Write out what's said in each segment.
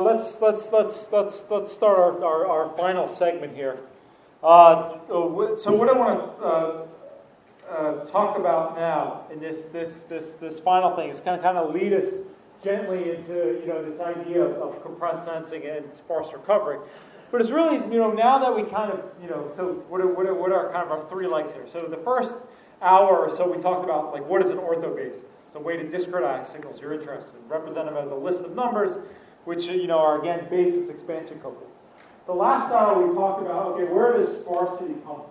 let's start our final segment here. So what I want to talk about now in this final thing is kind of lead us gently into this idea of compressed sensing and sparse recovery. But it's really now that we kind of so what are kind of our three legs here? So the first hour or so we talked about like what is an ortho basis? It's a way to discretize signals you're interested in. Represent them as a list of numbers, which are again basis expansion coupled. The last hour we talked about where does sparsity come from?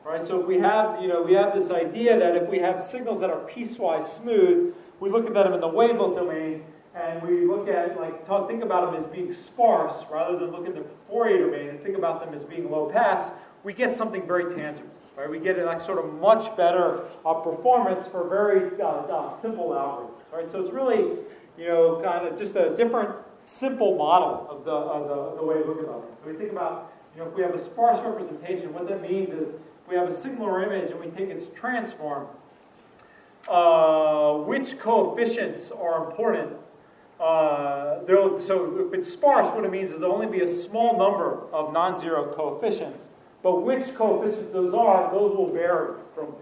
Right? So if we have we have this idea that if we have signals that are piecewise smooth, we look at them in the wavelet domain. And we look at, think about them as being sparse rather than look at the Fourier domain and think about them as being low pass, we get something very tangible, right? We get sort of much better performance for very simple algorithms, right? So it's really, kind of just a different simple model of the way we look at them. So we think about, if we have a sparse representation, what that means is we have a signal or image and we take its transform, which coefficients are important. So if it's sparse, what it means is there'll only be a small number of non-zero coefficients. But which coefficients those will vary from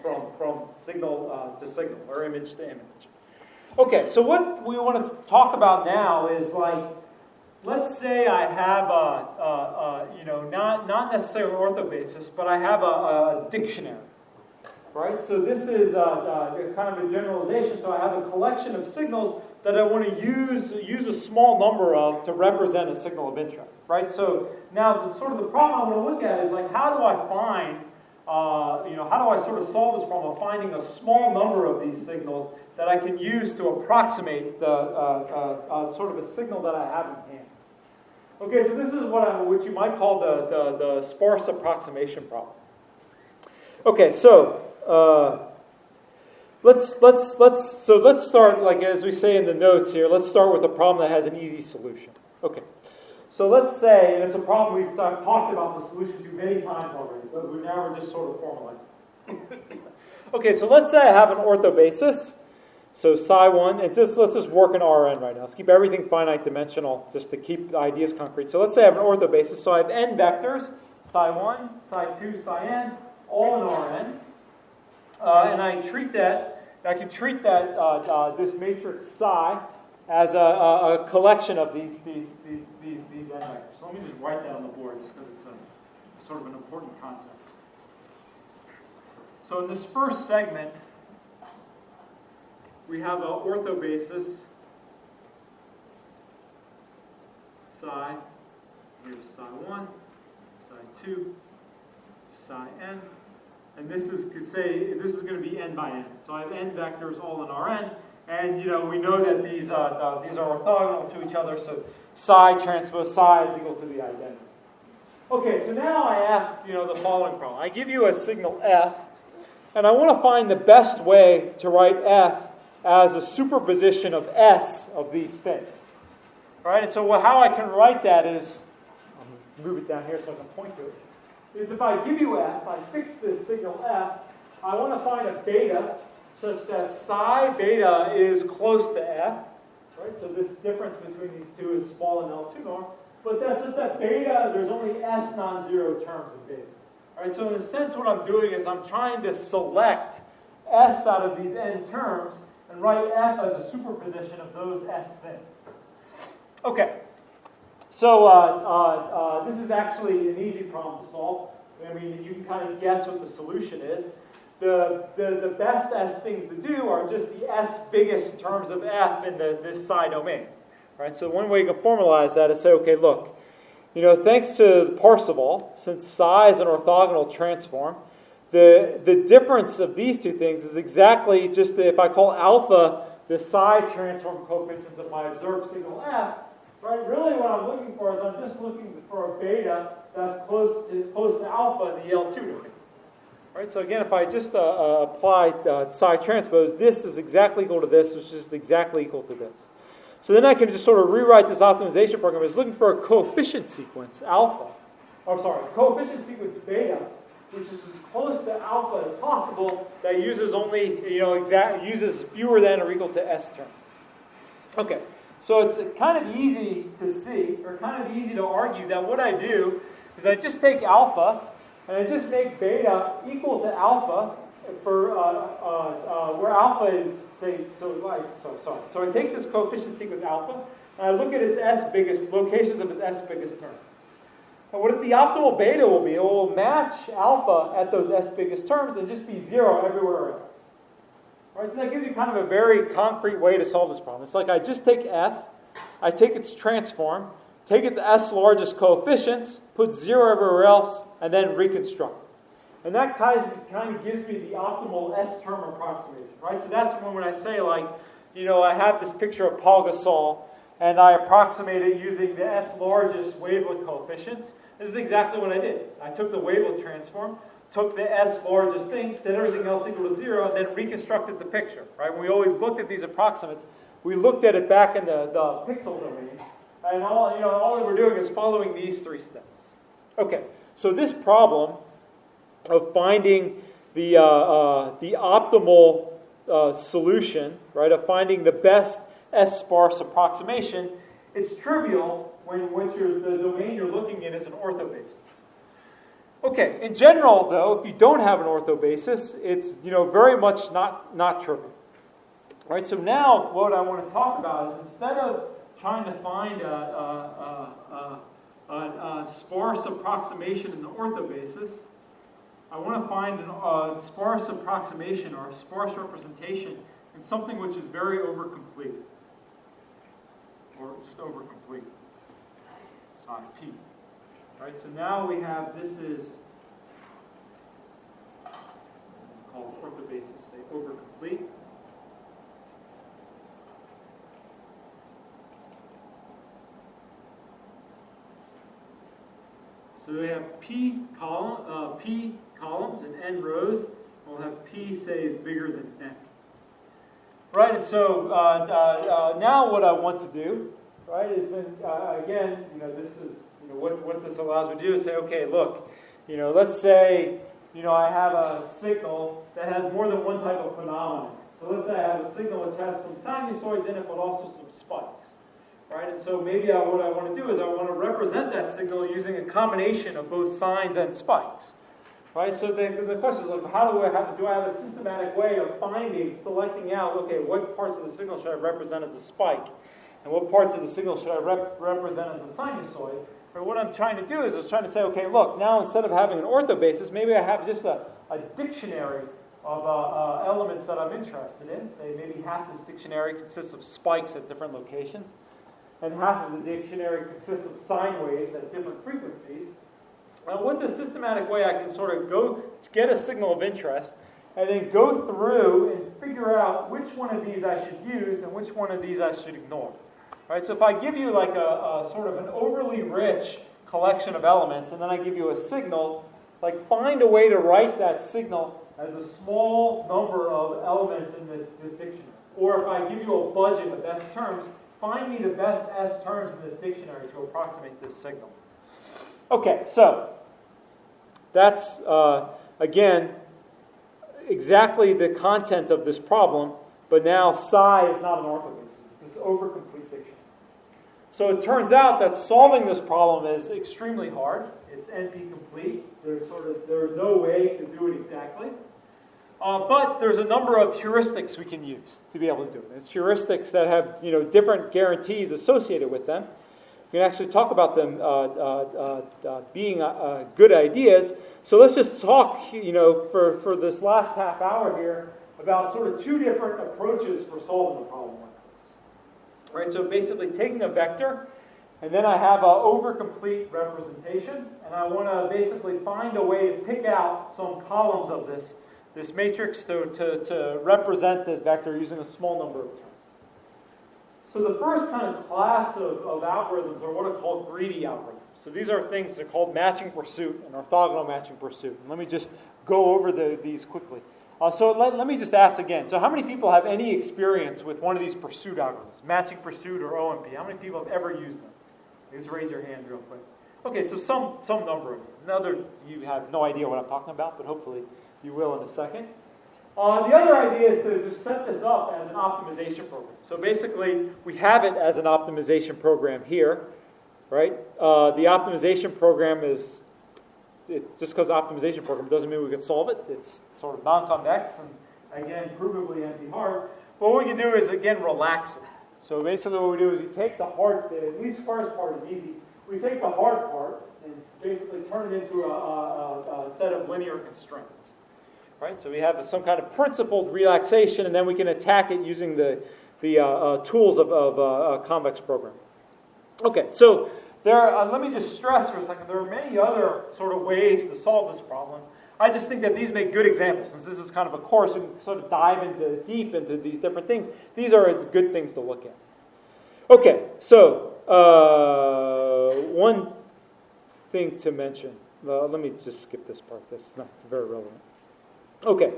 signal to signal or image to image. Okay, so what we want to talk about now is let's say I have not necessarily ortho basis, but I have a dictionary. Right? So this is kind of a generalization. So I have a collection of signals that I want to use a small number of to represent a signal of interest, right? So now the problem I want to look at is how do I find, how do I sort of solve this problem of finding a small number of these signals that I can use to approximate the sort of a signal that I have in hand. Okay, so this is what you might call the sparse approximation problem. Okay, so. Let's start, as we say in the notes here, let's start with a problem that has an easy solution. Okay, so let's say, and it's a problem we've talked about the solution to many times already, but we're just sort of formalizing. Okay, so let's say I have an ortho basis, so psi1, and let's just work in Rn right now. Let's keep everything finite dimensional just to keep the ideas concrete. So let's say I have an ortho basis, so I have n vectors, psi1, psi2, psi-n, all in Rn. And I can treat that this matrix psi as a collection of these n vectors. So let me just write that on the board, just because it's sort of an important concept. So in this first segment, we have an ortho basis psi. Here's psi1, psi2, psi-n. And this is going to be n by n. So I have n vectors all in Rn, and we know that these are orthogonal to each other. So psi transpose psi is equal to the identity. Okay, so now I ask the following problem. I give you a signal f, and I want to find the best way to write f as a superposition of s of these things. All right, and so how I can write that is, I'll move it down here so I can point to it. Is if I give you f, I fix this signal f, I want to find a beta such that psi beta is close to f, right? So this difference between these two is small in L2 norm, but that's just that beta, there's only s non-zero terms of beta. All right, so in a sense what I'm doing is I'm trying to select s out of these n terms and write f as a superposition of those s things. Okay. So this is actually an easy problem to solve. I mean, you can kind of guess what the solution is. The best S things to do are just the S biggest terms of F in this psi domain. Right? So one way you can formalize that is say, okay, look, thanks to Parseval, since psi is an orthogonal transform, the difference of these two things is exactly just if I call alpha the psi transform coefficients of my observed signal F. Right? Really what I'm looking for is I'm just looking for a beta that's close to alpha in the L2 domain. Right? So again, if I just apply psi transpose, this is exactly equal to this, which is exactly equal to this. So then I can just sort of rewrite this optimization program as looking for a coefficient sequence, coefficient sequence beta, which is as close to alpha as possible, that uses only, uses fewer than or equal to S terms. Okay. So it's kind of easy to see, or kind of easy to argue, that what I do is I just take alpha, and I just make beta equal to alpha for where alpha is, say, so I take this coefficient sequence alpha, and I look at its locations of its s biggest terms. And what the optimal beta will be, it will match alpha at those s biggest terms and just be 0 everywhere else. Right, so that gives you kind of a very concrete way to solve this problem. It's like I just take f, I take its transform, take its s largest coefficients, put 0 everywhere else, and then reconstruct. And that kind of gives me the optimal s-term approximation. Right? So that's when I say, like, I have this picture of Paul Gasol, and I approximate it using the s largest wavelet coefficients. This is exactly what I did. I took the wavelet transform, took the s largest thing, set everything else equal to 0, and then reconstructed the picture. Right? When we always looked at these approximates, we looked at it back in the pixel domain, and all that we're doing is following these 3 steps. Okay, so this problem of finding the optimal solution, right, of finding the best S-sparse approximation, it's trivial when the domain you're looking in is an ortho basis. Okay, in general, though, if you don't have an ortho basis, it's very much not trivial. All right, so now what I want to talk about is, instead of trying to find a sparse approximation in the ortho basis, I want to find a sparse approximation or a sparse representation in something which is very overcomplete, or just overcomplete, psi p. Right, so now we have, this is called ortho basis, say overcomplete. So we have p columns and n rows. We'll have p, say, is bigger than n. Right, and so now what I want to do, right, is again, this is what this allows me to do is say, okay, look, let's say I have a signal that has more than one type of phenomenon. So let's say I have a signal which has some sinusoids in it, but also some spikes. Right, and so maybe what I want to do is I want to represent that signal using a combination of both sines and spikes. Right, so the question is, like, do I have a systematic way of selecting out, okay, what parts of the signal should I represent as a spike, and what parts of the signal should I represent as a sinusoid? Or what I'm trying to do is I was trying to say, okay, look, now instead of having an ortho basis, maybe I have just a dictionary of elements that I'm interested in. Say maybe half this dictionary consists of spikes at different locations, and half of the dictionary consists of sine waves at different frequencies. What's a systematic way I can sort of go to get a signal of interest, and then go through and figure out which one of these I should use and which one of these I should ignore? Right, so if I give you like a sort of an overly rich collection of elements, and then I give you a signal, like, find a way to write that signal as a small number of elements in this dictionary. Or if I give you a budget of S terms, find me the best S terms in this dictionary to approximate this signal. Okay, so that's, again, exactly the content of this problem, but now psi is not an ortho basis. It's this overcomplete dictionary. So it turns out that solving this problem is extremely hard. It's NP complete. There's no way to do it exactly. But there's a number of heuristics we can use to be able to do it. It's heuristics that have different guarantees associated with them. We can actually talk about them being good ideas. So let's just talk, for this last half hour here about sort of 2 different approaches for solving a problem like this. Right. So basically, taking a vector, and then I have an overcomplete representation, and I want to basically find a way to pick out some columns of this matrix to represent this vector using a small number of terms. So the first kind of class of algorithms are what are called greedy algorithms. So these are things that are called matching pursuit and orthogonal matching pursuit. And let me just go over these quickly. So let me just ask again. So how many people have any experience with one of these pursuit algorithms, matching pursuit or OMP? How many people have ever used them? Just raise your hand real quick. Okay, so some number of you. You have no idea what I'm talking about, but hopefully you will in a second. The other idea is to just set this up as an optimization program. So basically, we have it as an optimization program here, right? The optimization program is, just because optimization program doesn't mean we can solve it. It's sort of non-convex and, again, provably NP-hard. But what we can do is, again, relax it. So basically what we do is we take the hard, the least first part is easy. We take the hard part and basically turn it into a set of linear constraints. Right? So we have some kind of principled relaxation, and then we can attack it using the tools of a convex programming. Okay, so let me just stress for a second, there are many other sort of ways to solve this problem. I just think that these make good examples. Since this is kind of a course, we can sort of dive deep into these different things. These are good things to look at. Okay, so one thing to mention. Let me just skip this part. That's not very relevant. Okay,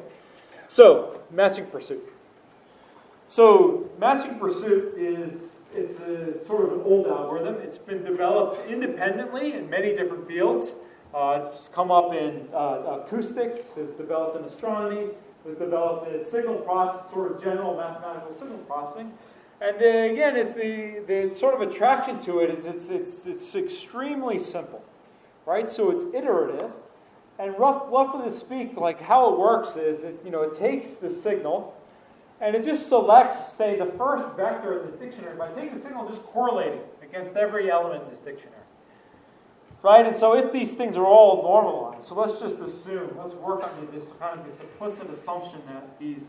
so matching pursuit. So matching pursuit it's a sort of an old algorithm. It's been developed independently in many different fields. It's come up in acoustics. It's developed in astronomy. It's developed in signal processing, sort of general mathematical signal processing. And again, it's the sort of attraction to it is it's extremely simple, right? So it's iterative. And roughly to speak, like how it works is, it takes the signal, and it just selects, say, the first vector in this dictionary. By taking the signal, just correlating against every element in this dictionary, right? And so if these things are all normalized, so let's just assume, let's work on this kind of this implicit assumption that the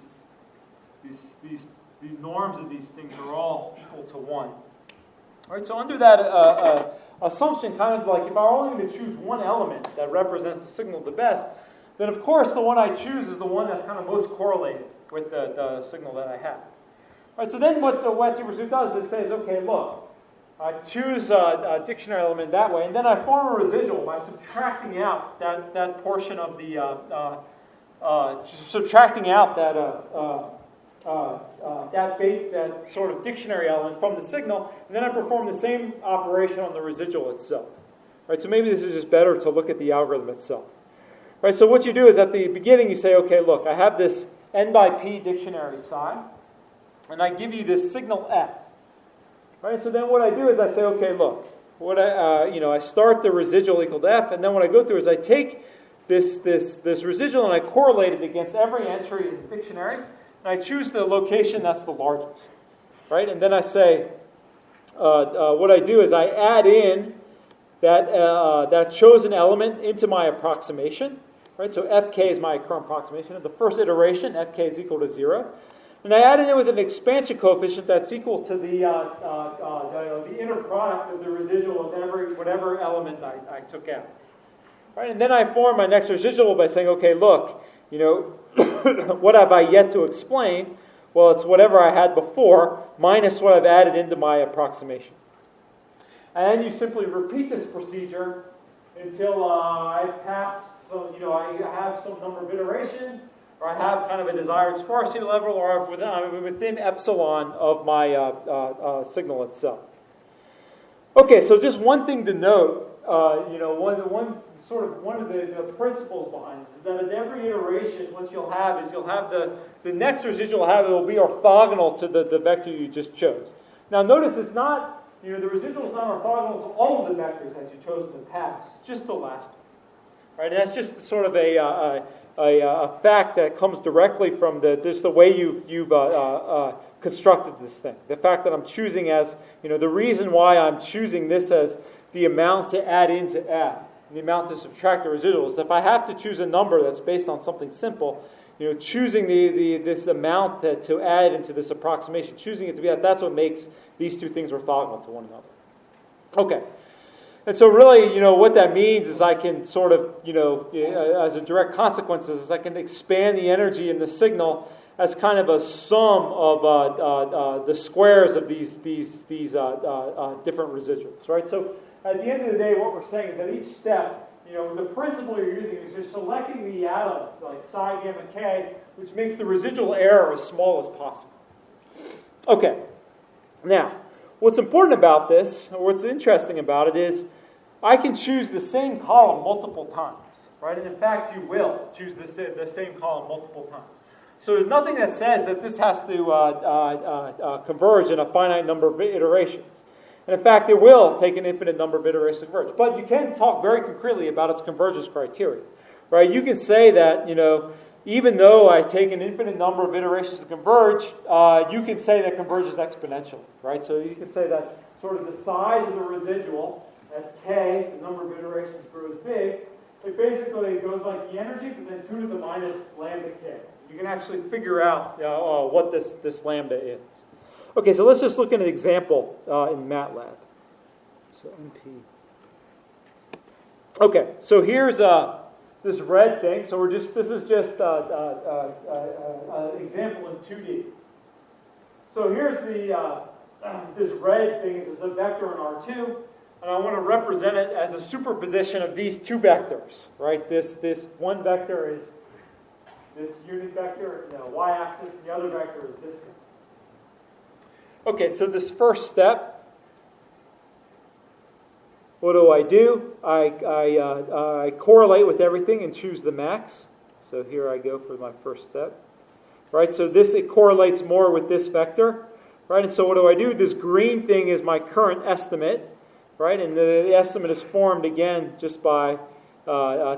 norms of these things are all equal to 1. All right, so under that assumption, kind of like if I were only going to choose one element that represents the signal the best, then of course the one I choose is the one that's kind of most correlated with the signal that I have. All right, so then what the matching pursuit does is it says, okay, look, I choose a dictionary element that way, and then I form a residual by subtracting out that portion of the that sort of dictionary element from the signal, and then I perform the same operation on the residual itself. Right, so maybe this is just better to look at the algorithm itself. Right, so what you do is at the beginning you say, okay, look, I have this n by p dictionary psi, and I give you this signal f. Right, so then what I do is I say, okay, look, I start the residual equal to f, and then what I go through is I take this residual and I correlate it against every entry in the dictionary. And I choose the location that's the largest, right? And then I say, what I do is I add in that chosen element into my approximation, right? So fk is my current approximation. At the first iteration, fk is equal to 0. And I add it in with an expansion coefficient that's equal to the inner product of the residual of whatever element I took out. Right? And then I form my next residual by saying, okay, look, what have I yet to explain? Well, it's whatever I had before minus what I've added into my approximation. And then you simply repeat this procedure until I pass some, I have some number of iterations, or I have kind of a desired sparsity level, or I'm within epsilon of my signal itself. Okay, so just one thing to note, one of the principles behind this is that at every iteration, what you'll have is you'll have the next residual it will be orthogonal to the vector you just chose. Now notice it's not, the residual is not orthogonal to all of the vectors that you chose in the past, just the last one. Right? And that's just sort of a fact that comes directly from the way you've constructed this thing. The fact that I'm choosing as, the reason why I'm choosing this as the amount to add into f, and the amount to subtract the residuals. If I have to choose a number that's based on something simple, choosing this amount to add into this approximation, choosing it to be that's what makes these two things orthogonal to one another. Okay. And so really, what that means is I can sort of, as a direct consequence, is I can expand the energy in the signal as kind of a sum of the squares of these different residuals, right? So at the end of the day, what we're saying is that each step, the principle you're using is you're selecting the atom, like psi, gamma, k, which makes the residual error as small as possible. Okay. Now, what's important about this, or what's interesting about it is, I can choose the same column multiple times, right? And in fact, you will choose the same column multiple times. So there's nothing that says that this has to converge in a finite number of iterations. And in fact, it will take an infinite number of iterations to converge. But you can talk very concretely about its convergence criteria. Right? You can say that, even though I take an infinite number of iterations to converge, you can say that converges exponentially. Right? So you can say that sort of the size of the residual, as k, the number of iterations grows big, it basically goes like the energy, but then 2 to the minus lambda k. You can actually figure out what this lambda is. Okay, so let's just look at an example in MATLAB. So NP. Okay, so here's this red thing. So this is just an example in 2D. So here's this red thing is a vector in R2. And I want to represent it as a superposition of these two vectors, right? This one vector is this unit vector, y-axis, and the other vector is this one. Okay, so this first step, what do? I correlate with everything and choose the max. So here I go for my first step, right? So it correlates more with this vector, right? And so what do? This green thing is my current estimate. Right, and the estimate is formed again just by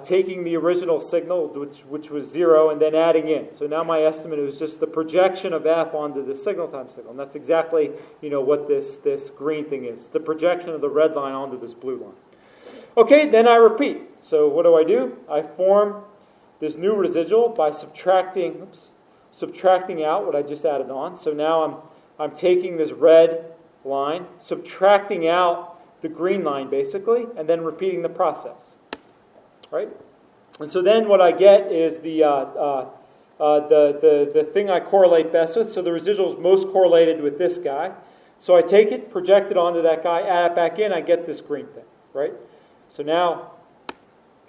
taking the original signal, which was 0, and then adding in. So now my estimate is just the projection of f onto the signal times signal, and that's exactly what this green thing is. The projection of the red line onto this blue line. Okay, then I repeat. So what do? I form this new residual by subtracting out what I just added on. So now I'm taking this red line, subtracting out the green line, basically, and then repeating the process, right? And so then what I get is the thing I correlate best with. So the residual is most correlated with this guy. So I take it, project it onto that guy, add it back in, I get this green thing, right? So now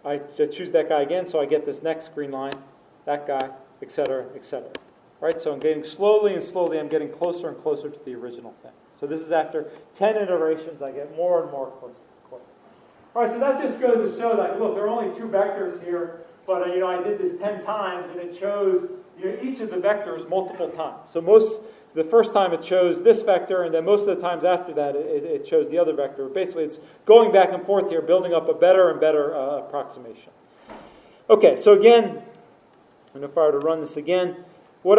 I choose that guy again, so I get this next green line, that guy, etc., etc. Right? So I'm getting slowly and slowly, I'm getting closer and closer to the original thing. So this is after 10 iterations, I get more and more close. All right, so that just goes to show that, look, there are only 2 vectors here, but I did this 10 times, and it chose each of the vectors multiple times. So the first time it chose this vector, and then most of the times after that, it chose the other vector. Basically, it's going back and forth here, building up a better and better approximation. Okay, so again, and if I were to run this again, what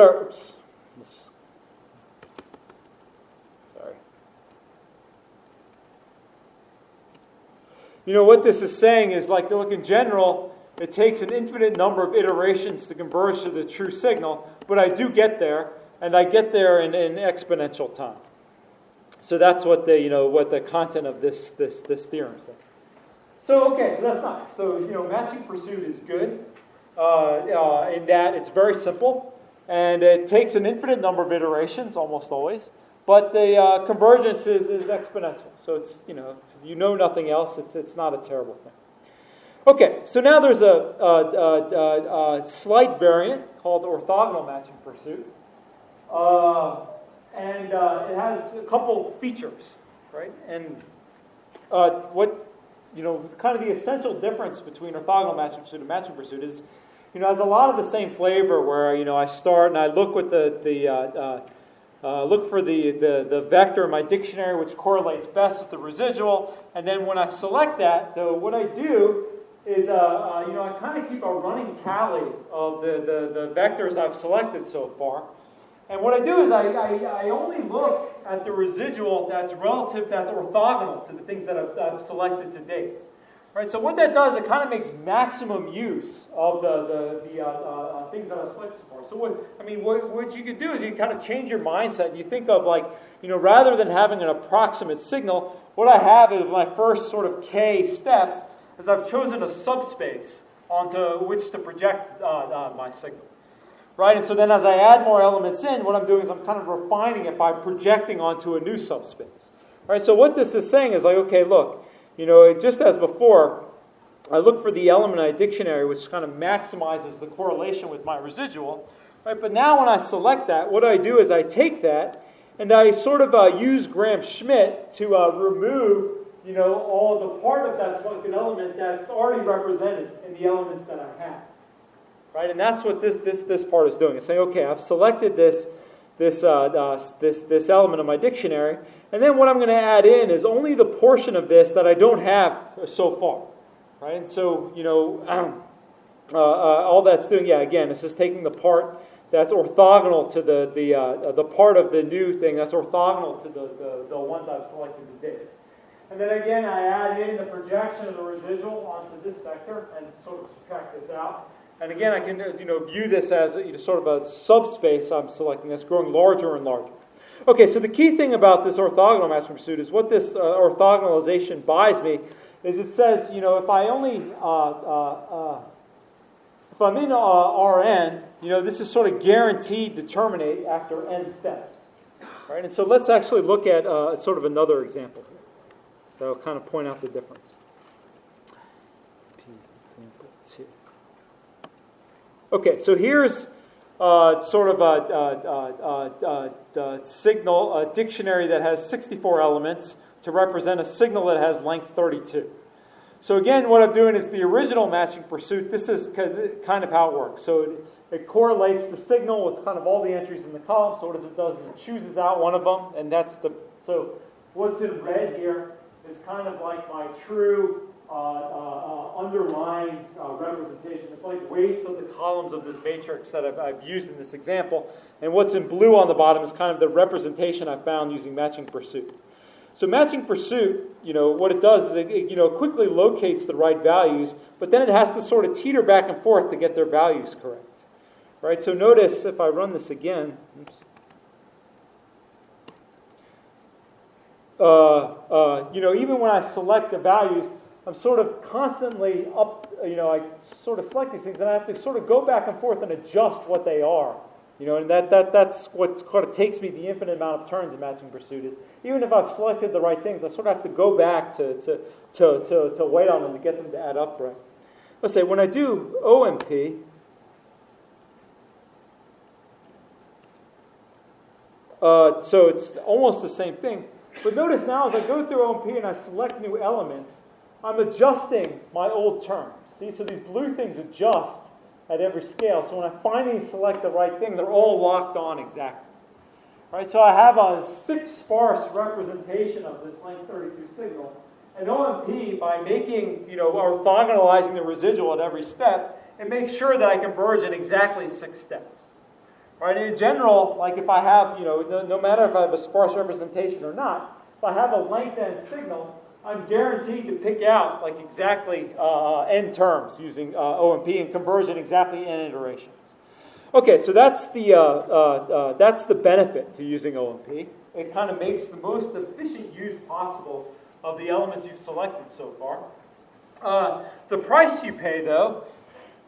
this is saying is, like, look, in general, it takes an infinite number of iterations to converge to the true signal, but I do get there, and I get there in exponential time. So that's what the content of this theorem says. So that's nice. So matching pursuit is good in that it's very simple, and it takes an infinite number of iterations almost always. But the convergence is exponential. So it's, if nothing else, it's not a terrible thing. Okay, so now there's a slight variant called orthogonal matching pursuit. And it has a couple features, right? And kind of the essential difference between orthogonal matching pursuit and matching pursuit is, has a lot of the same flavor where, I start and I look with look for the vector in my dictionary which correlates best with the residual, and then when I select that, what I do is I kind of keep a running tally of the vectors I've selected so far, and what I do is I only look at the residual that's orthogonal to the things that I've selected to date. Right, so what that does, it kind of makes maximum use of the things that I've selected for. So what you could do is you kind of change your mindset. You think of rather than having an approximate signal, what I have is my first sort of k steps is I've chosen a subspace onto which to project my signal. Right, and so then as I add more elements in, what I'm doing is I'm kind of refining it by projecting onto a new subspace. Right, so what this is saying is okay, look. Just as before, I look for the element in a dictionary which kind of maximizes the correlation with my residual. Right? But now when I select that, what I do is I take that and I sort of use Gram-Schmidt to remove all the part of that selected element that's already represented in the elements that I have. right? And that's what this part is doing. It's saying, okay, I've selected this element of my dictionary, and then what I'm going to add in is only the portion of this that I don't have so far, right? And so, all that's doing, again, it's just taking the part that's orthogonal to the part of the new thing that's orthogonal to the ones I've selected to date. And then again, I add in the projection of the residual onto this vector and sort of subtract this out. And again, I can view this as sort of a subspace I'm selecting that's growing larger and larger. Okay, so the key thing about this orthogonal matching pursuit is what this orthogonalization buys me is it says, if I only if I'm in Rn, this is sort of guaranteed to terminate after n steps, right? And so let's actually look at sort of another example here that will kind of point out the difference. Example 2. Okay, so here's sort of a signal, a dictionary that has 64 elements to represent a signal that has length 32. So again, what I'm doing is the original matching pursuit. This is kind of how it works. So it correlates the signal with kind of all the entries in the column. So what it does is it chooses out one of them, and so what's in red here is kind of like my true underlying representation. It's like weights of the columns of this matrix that I've used in this example. And what's in blue on the bottom is kind of the representation I found using matching pursuit. So matching pursuit, what it does is it quickly locates the right values, but then it has to sort of teeter back and forth to get their values correct. Right? So notice if I run this again, even when I select the values, I'm sort of constantly up, I sort of select these things, and I have to sort of go back and forth and adjust what they are. And that's what kind of takes me the infinite amount of turns in matching pursuit is, even if I've selected the right things, I sort of have to go back to wait on them to get them to add up right. Let's say when I do OMP, so it's almost the same thing. But notice now as I go through OMP and I select new elements, I'm adjusting my old terms. See, so these blue things adjust at every scale. So when I finally select the right thing, they're all locked on exactly. Right? So I have a 6 sparse representation of this length 32 signal. And OMP, by making, orthogonalizing the residual at every step, it makes sure that I converge in exactly 6 steps. Right? And in general, like if I have, no matter if I have a sparse representation or not, if I have a length n signal, I'm guaranteed to pick out like exactly n terms using OMP and converge in exactly n iterations. Okay, so that's the benefit to using OMP. It kind of makes the most efficient use possible of the elements you've selected so far. The price you pay, though,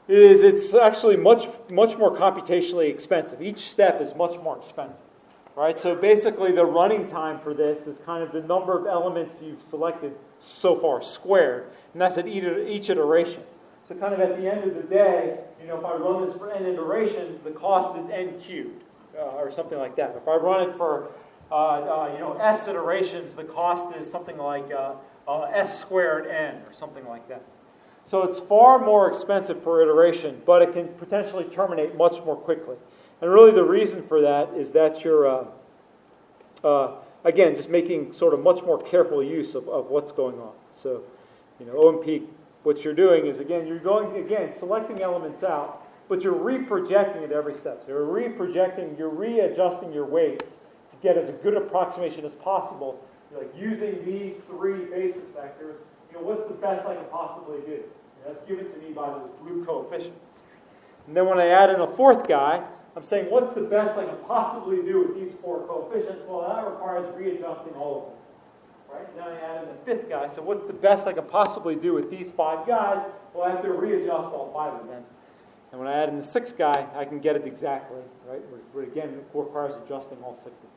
is it's actually much more computationally expensive. Each step is much more expensive. Right? So basically the running time for this is kind of the number of elements you've selected so far squared, and that's at each iteration. So kind of at the end of the day, if I run this for n iterations, the cost is n cubed, or something like that. If I run it for s iterations, the cost is something like s squared n, or something like that. So it's far more expensive per iteration, but it can potentially terminate much more quickly. And really the reason for that is that you're, again, just making sort of much more careful use of what's going on. So, OMP, what you're doing is, again, selecting elements out, but you're reprojecting at every step. So you're readjusting your weights to get as a good approximation as possible. Like using these 3 basis vectors, what's the best I can possibly do? That's given to me by those blue coefficients. And then when I add in a 4th guy, I'm saying, what's the best I can possibly do with these 4 coefficients? Well, that requires readjusting all of them. Right? Now I add in the 5th guy. So what's the best I can possibly do with these 5 guys? Well, I have to readjust all 5 of them. And when I add in the 6th guy, I can get it exactly. Right? But again, it requires adjusting all 6 of them.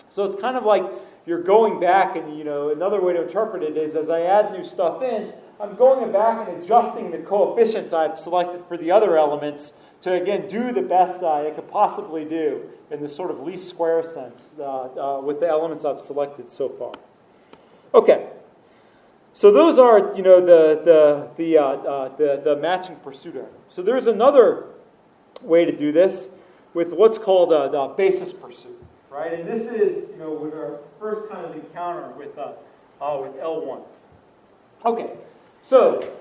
So it's kind of like you're going back, and another way to interpret it is as I add new stuff in, I'm going back and adjusting the coefficients I've selected for the other elements to, again, do the best I could possibly do in the sort of least square sense with the elements I've selected so far. Okay, So those are, you know, the matching pursuit item. So there's another way to do this with what's called the basis pursuit, right? And this is, you know, with our first kind of encounter with L1. Okay, so,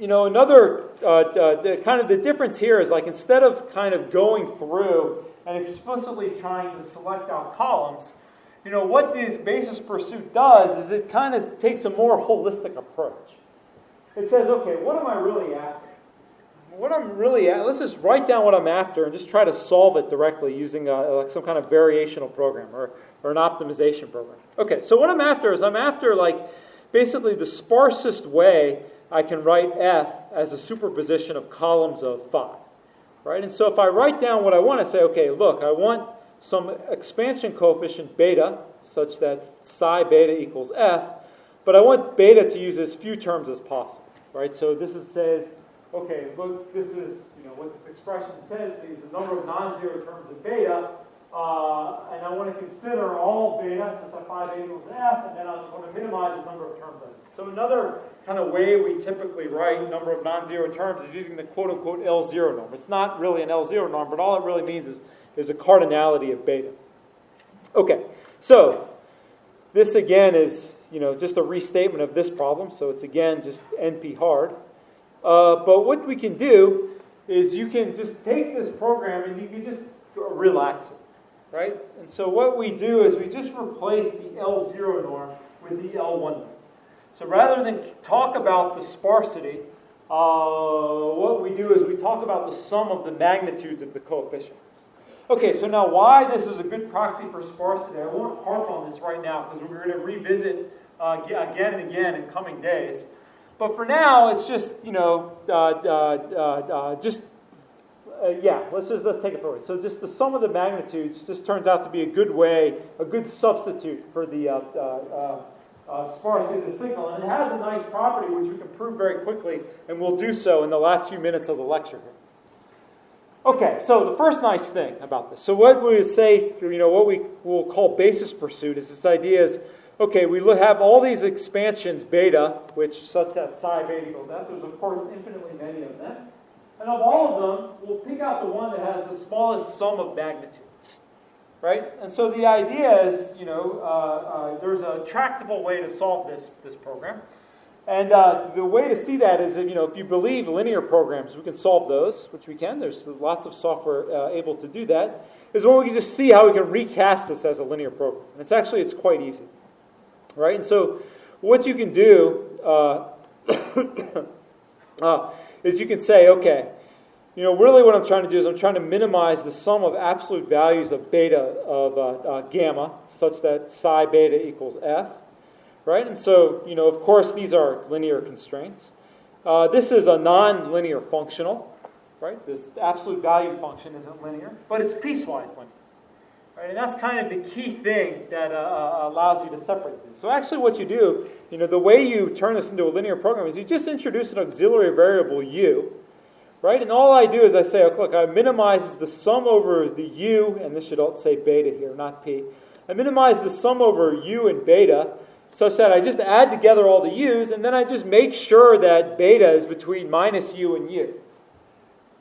you know, another the difference here is, like, instead of kind of going through and explicitly trying to select out columns, you know, what this basis pursuit does is it kind of takes a more holistic approach. It says, okay, what am I really after? Let's just write down what I'm after and just try to solve it directly using like some kind of variational program or an optimization program. Okay, so what I'm after is like basically the sparsest way I can write F as a superposition of columns of 5. Right? And so if I write down what I want to say, okay, look, I want some expansion coefficient beta such that psi beta equals F, but I want beta to use as few terms as possible. Right? So this says, okay, look, this is, you know, what this expression says is the number of non-zero terms of beta, and I want to consider all beta, since phi beta equals F, and then I just want to minimize the number of terms of it. So another kind of way we typically write number of non-zero terms is using the quote-unquote L0 norm. It's not really an L0 norm, but all it really means is a cardinality of beta. Okay, so this again is, you know, just a restatement of this problem. So it's again just NP hard. But what we can do is you can just take this program and you can just relax it, right? And so what we do is we just replace the L0 norm with the L1 norm. So rather than talk about the sparsity, what we do is we talk about the sum of the magnitudes of the coefficients. Okay, so now why this is a good proxy for sparsity, I won't harp on this right now because we're going to revisit again and again in coming days. But for now, it's just, you know, let's take it forward. So just the sum of the magnitudes just turns out to be a good substitute for the sparsity of the signal. And it has a nice property which we can prove very quickly, and we'll do so in the last few minutes of the lecture here. Okay, so the first nice thing about this. So what we would say, you know, what we will call basis pursuit is this idea is, okay, we have all these expansions beta, which such that psi beta equals F. There's, of course, infinitely many of them. And of all of them, we'll pick out the one that has the smallest sum of magnitudes. Right? And so the idea is, you know, there's a tractable way to solve this program. And the way to see that is, if you believe linear programs, we can solve those, which we can. There's lots of software able to do that. Is when we can just see how we can recast this as a linear program. And it's quite easy. Right? And so what you can do is you can say, okay, you know, really what I'm trying to do is I'm trying to minimize the sum of absolute values of beta of gamma such that psi beta equals F. Right? And so, you know, of course, these are linear constraints. This is a non-linear functional. Right? This absolute value function isn't linear, but it's piecewise linear. Right? And that's kind of the key thing that allows you to separate these. So actually what you do, you know, the way you turn this into a linear program is you just introduce an auxiliary variable u, right? And all I do is I say, oh, look, I minimize the sum over the u, and this should all say beta here, not p. I minimize the sum over u and beta such that I just add together all the u's, and then I just make sure that beta is between minus u and u.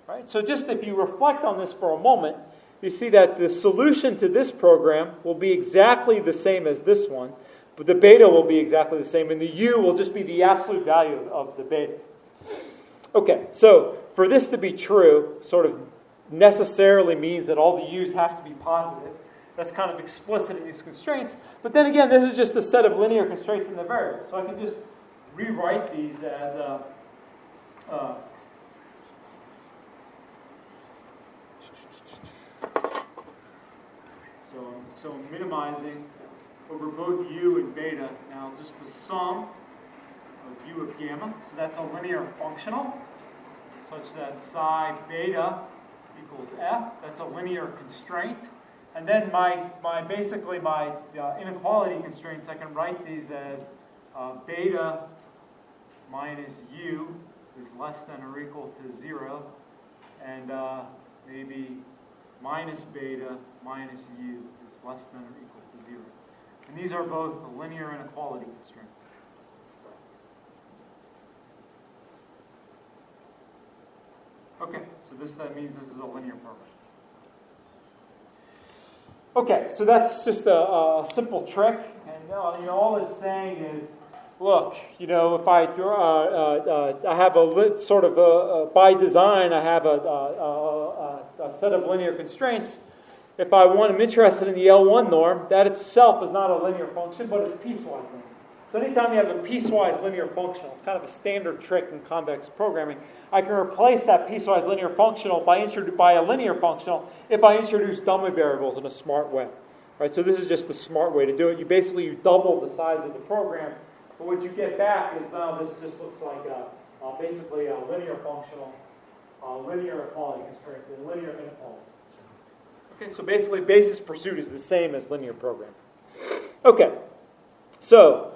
Right? So just if you reflect on this for a moment, you see that the solution to this program will be exactly the same as this one, but the beta will be exactly the same, and the u will just be the absolute value of the beta. Okay, so for this to be true, sort of necessarily means that all the u's have to be positive. That's kind of explicit in these constraints. But then again, this is just a set of linear constraints in the variable. So I can just rewrite these as So I'm minimizing over both u and beta. Now just the sum of u of gamma. So that's a linear functional such that psi beta equals F. That's a linear constraint. And then my inequality constraints, I can write these as beta minus u is less than or equal to 0. And maybe minus beta minus u is less than or equal to 0. And these are both the linear inequality constraints. Okay, so this means this is a linear program. Okay, so that's just a simple trick, and all it's saying is, look, if I have a sort of by design, I have a set of linear constraints. If I'm interested in the L1 norm, that itself is not a linear function, but it's piecewise linear. So anytime you have a piecewise linear functional, it's kind of a standard trick in convex programming. I can replace that piecewise linear functional by a linear functional if I introduce dummy variables in a smart way. Right? So this is just the smart way to do it. You double the size of the program, but what you get back is now this just looks like basically a linear functional, linear equality constraints, and linear inequality constraints. Okay, so basically basis pursuit is the same as linear programming. Okay, so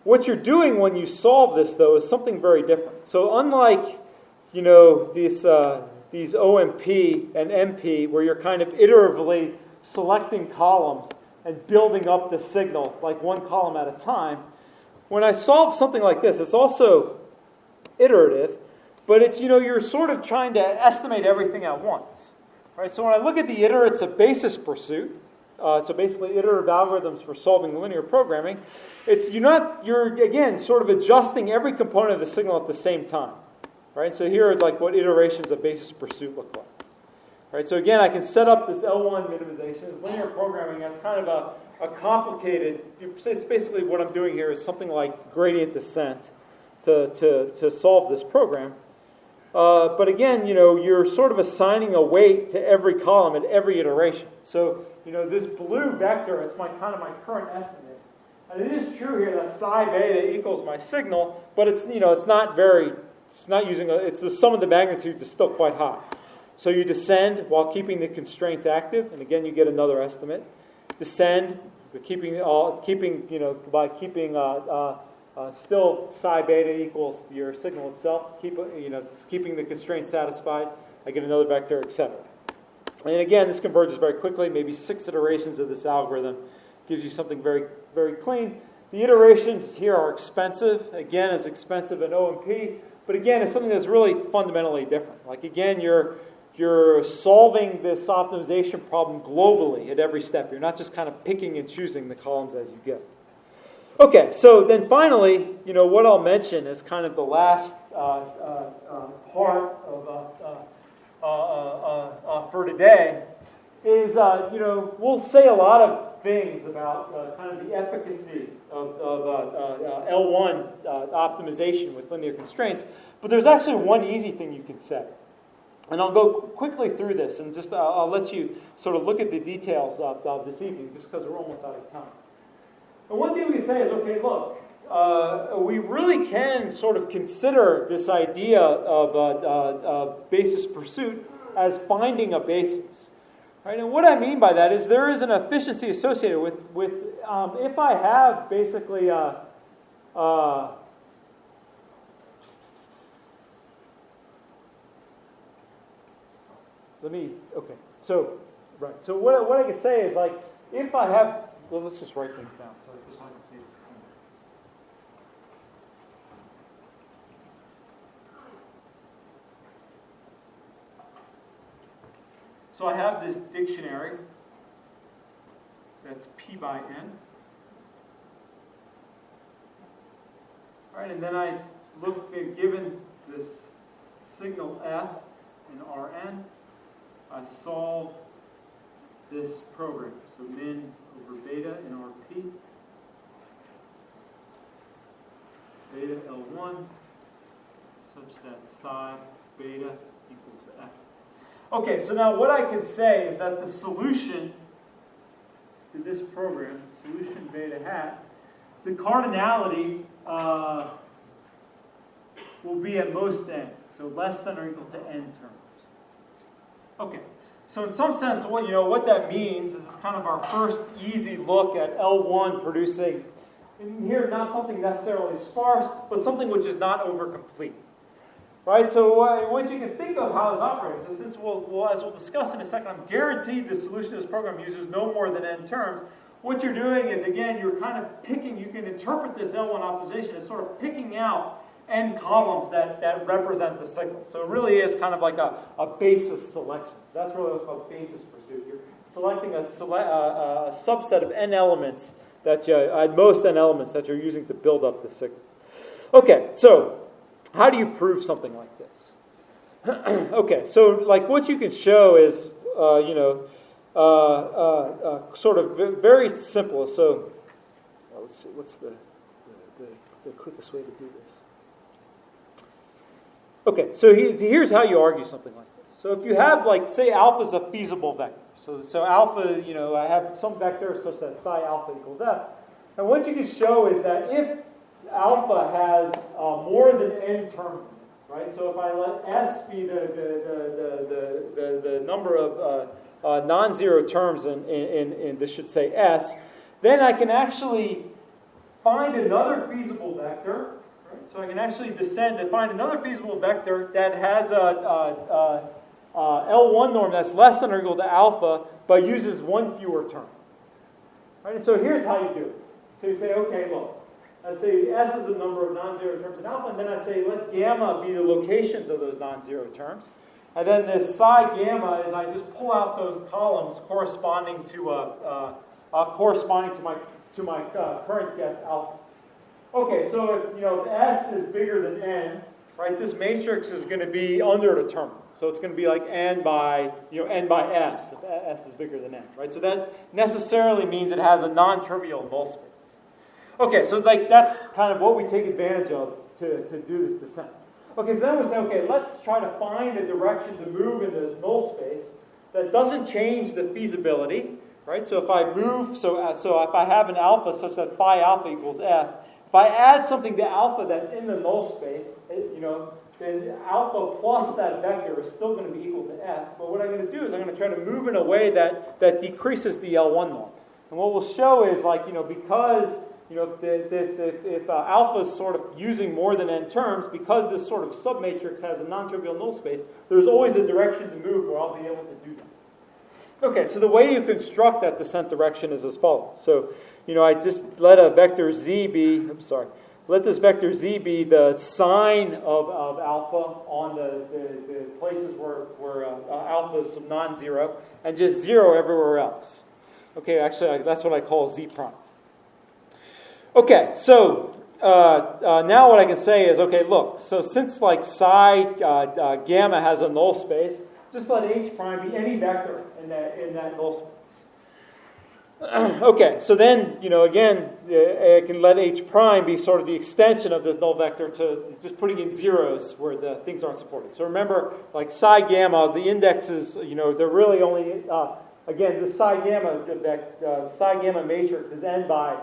what you're doing when you solve this, though, is something very different. So unlike, these OMP and MP, where you're kind of iteratively selecting columns and building up the signal, like one column at a time, when I solve something like this, it's also iterative, but it's, you're sort of trying to estimate everything at once. Right? So when I look at the iterates of basis pursuit, so basically iterative algorithms for solving linear programming, you're again sort of adjusting every component of the signal at the same time. Right? So here are like what iterations of basis pursuit look like. Right? So again, I can set up this L1 minimization. This linear programming has kind of a complicated, basically what I'm doing here is something like gradient descent to solve this program. But again, you're sort of assigning a weight to every column at every iteration. So, this blue vector, it's my current estimate. And it is true here that psi beta equals my signal, but it's the sum of the magnitudes is still quite high. So you descend while keeping the constraints active, and again you get another estimate. Descend, but by keeping still psi beta equals your signal itself, keeping the constraints satisfied, I get another vector, etc. And again, this converges very quickly, maybe 6 iterations of this algorithm gives you something very, very clean. The iterations here are expensive. Again, it's expensive in OMP, but again, it's something that's really fundamentally different. Like again, you're solving this optimization problem globally at every step. You're not just kind of picking and choosing the columns as you go. Okay, so then finally, what I'll mention is kind of the last part of for today is, we'll say a lot of things about kind of the efficacy of L1 optimization with linear constraints, but there's actually one easy thing you can say. And I'll go quickly through this, and just I'll let you sort of look at the details of this evening, just because we're almost out of time. And one thing we can say is, okay, look, we really can sort of consider this idea of basis pursuit as finding a basis. Right? And what I mean by that is there is an efficiency associated with if I have basically So what I can say is, like, if I have, well, let's just write things down so I can see this. So I have this dictionary that's P by N. All right, and then I look at, given this signal F in Rn, I solve this program. So min over beta in Rp, beta L1, such that psi beta equals F. Okay, so now what I can say is that the solution to this program, solution beta hat, the cardinality will be at most n, so less than or equal to n terms. Okay, so in some sense, what that means is it's kind of our first easy look at L1 producing, in here, not something necessarily sparse, but something which is not over-complete. Right, so what you can think of how this operates is this, as we'll discuss in a second, I'm guaranteed the solution to this program uses no more than n terms. What you're doing is, again, you're kind of picking, you can interpret this L1 optimization as sort of picking out n columns that represent the signal. So it really is kind of like a basis selection. That's really what's called basis pursuit. You're selecting a subset of n elements that at most n elements that you're using to build up the signal. Okay, so how do you prove something like this? Okay, so like what you can show is sort of very simple. So let's see, what's the quickest way to do this? Okay, so here's how you argue something like this. So if you have, like, say alpha is a feasible vector. So alpha, I have some vector such that psi alpha equals f. And what you can show is that if alpha has more than n terms in it, right? So if I let s be the number of non-zero terms in this should say s, then I can actually find another feasible vector. Right? So I can actually descend and find another feasible vector that has a L1 norm that's less than or equal to alpha, but uses one fewer term. Right? And so here's how you do it. So you say, okay, look, let's say S is the number of non-zero terms in alpha, and then I say let gamma be the locations of those non-zero terms. And then this psi gamma is I just pull out those columns corresponding to my current guess alpha. Okay, so if S is bigger than n, right, this matrix is going to be underdetermined. So it's going to be like n by s if S is bigger than n, right? So that necessarily means it has a non-trivial null space. Okay, so like that's kind of what we take advantage of to do this descent. Okay, so then we say, okay, let's try to find a direction to move in this null space that doesn't change the feasibility, right? So if I move, so if I have an alpha such that phi alpha equals f, if I add something to alpha that's in the null space, then alpha plus that vector is still going to be equal to f. But what I'm going to do is I'm going to try to move in a way that decreases the L1 norm. And what we'll show is because if alpha is sort of using more than n terms, because this sort of submatrix has a non-trivial null space, there's always a direction to move where I'll be able to do that. Okay, so the way you construct that descent direction is as follows. So, I just let a vector z be, let this vector z be the sign of alpha on the places where alpha is non-zero, and just 0 everywhere else. Okay, actually, that's what I call z prime. Okay, so now what I can say is, okay, look, so since like psi gamma has a null space, just let h prime be any vector in that null space. Okay, so then, again, I can let h prime be sort of the extension of this null vector to just putting in zeros where the things aren't supported. So remember, like psi gamma, the indexes, they're really only, again, the psi gamma matrix is n by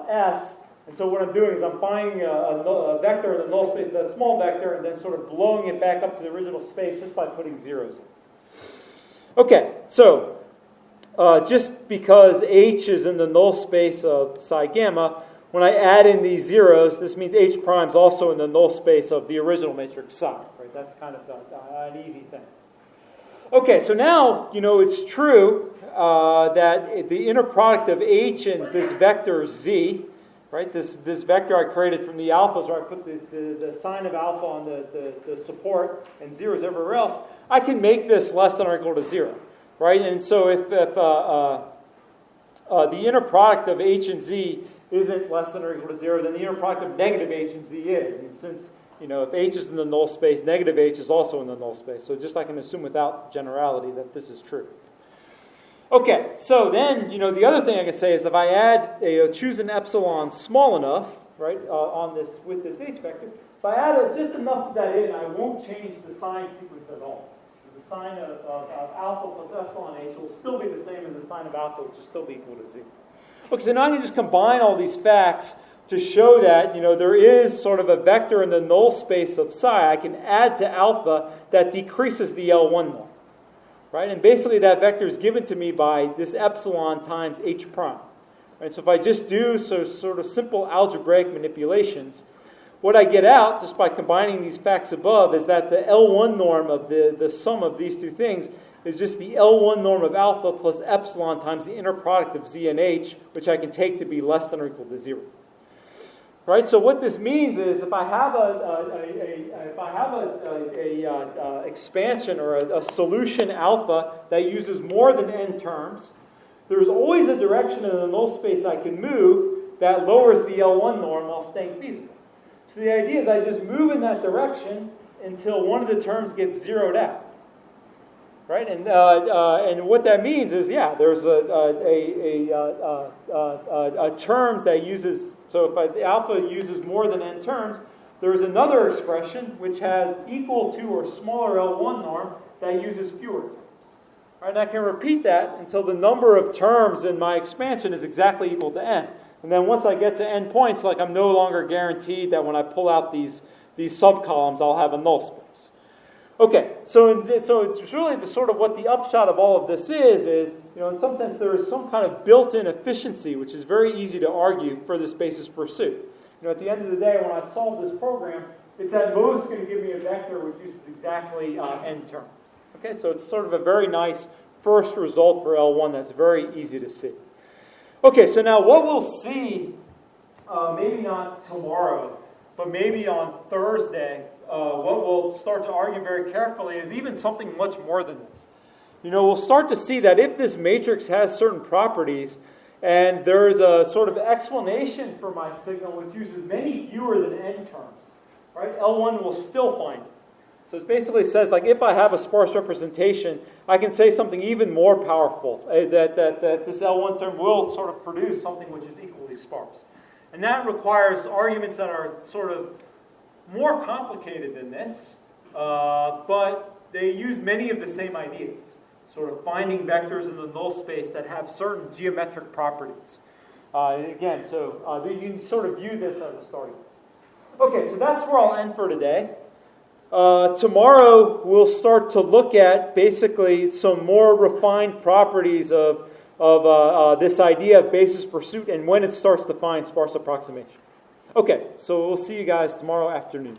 S. And so what I'm doing is I'm finding a vector in the null space of that small vector and then sort of blowing it back up to the original space just by putting zeros in. Okay, so just because H is in the null space of psi gamma, when I add in these zeros, this means H prime is also in the null space of the original matrix psi. Right? That's kind of an easy thing. Okay, so now, it's true that the inner product of H and this vector Z, right, this vector I created from the alphas where I put the sign of alpha on the support and zeros everywhere else, I can make this less than or equal to 0. Right, and so if the inner product of H and Z isn't less than or equal to 0, then the inner product of negative H and Z is. And since, if H is in the null space, negative H is also in the null space. So just I can assume without generality that this is true. Okay, so then, the other thing I can say is if I add, choose an epsilon small enough, right, with this H vector, if I add just enough of that in, I won't change the sign sequence at all. The sign of alpha plus epsilon H will still be the same as the sign of alpha, which will still be equal to 0. Okay, so now I can just combine all these facts to show that, there is sort of a vector in the null space of psi I can add to alpha that decreases the L1 norm. Right? And basically that vector is given to me by this epsilon times H prime. Right? So if I just do sort of simple algebraic manipulations, what I get out, just by combining these facts above, is that the L1 norm of the sum of these two things is just the L1 norm of alpha plus epsilon times the inner product of Z and H, which I can take to be less than or equal to 0. Right. So what this means is if I have a expansion or a solution alpha that uses more than n terms, there's always a direction in the null space I can move that lowers the L1 norm while staying feasible. So the idea is I just move in that direction until one of the terms gets zeroed out. Right, and what that means is, yeah, there's a terms that uses. So if the alpha uses more than n terms, there's another expression which has equal to or smaller L1 norm that uses fewer terms. Right, and I can repeat that until the number of terms in my expansion is exactly equal to n. And then once I get to n points, like I'm no longer guaranteed that when I pull out these subcolumns, I'll have a null space. Okay, so it's really the sort of what the upshot of all of this is, in some sense there is some kind of built-in efficiency, which is very easy to argue for this basis pursuit. At the end of the day, when I solve this program, it's at most going to give me a vector which uses exactly n terms. Okay, so it's sort of a very nice first result for L1 that's very easy to see. Okay, so now what we'll see, maybe not tomorrow, but maybe on Thursday, what we'll start to argue very carefully is even something much more than this. We'll start to see that if this matrix has certain properties, and there's a sort of explanation for my signal which uses many fewer than n terms, right? L1 will still find it. So it basically says, like, if I have a sparse representation, I can say something even more powerful, that this L1 term will sort of produce something which is equally sparse. And that requires arguments that are sort of more complicated than this, but they use many of the same ideas, sort of finding vectors in the null space that have certain geometric properties. Again, so you can sort of view this as a starting point. Okay, so that's where I'll end for today. Tomorrow we'll start to look at basically some more refined properties of this idea of basis pursuit and when it starts to find sparse approximation. Okay, so we'll see you guys tomorrow afternoon.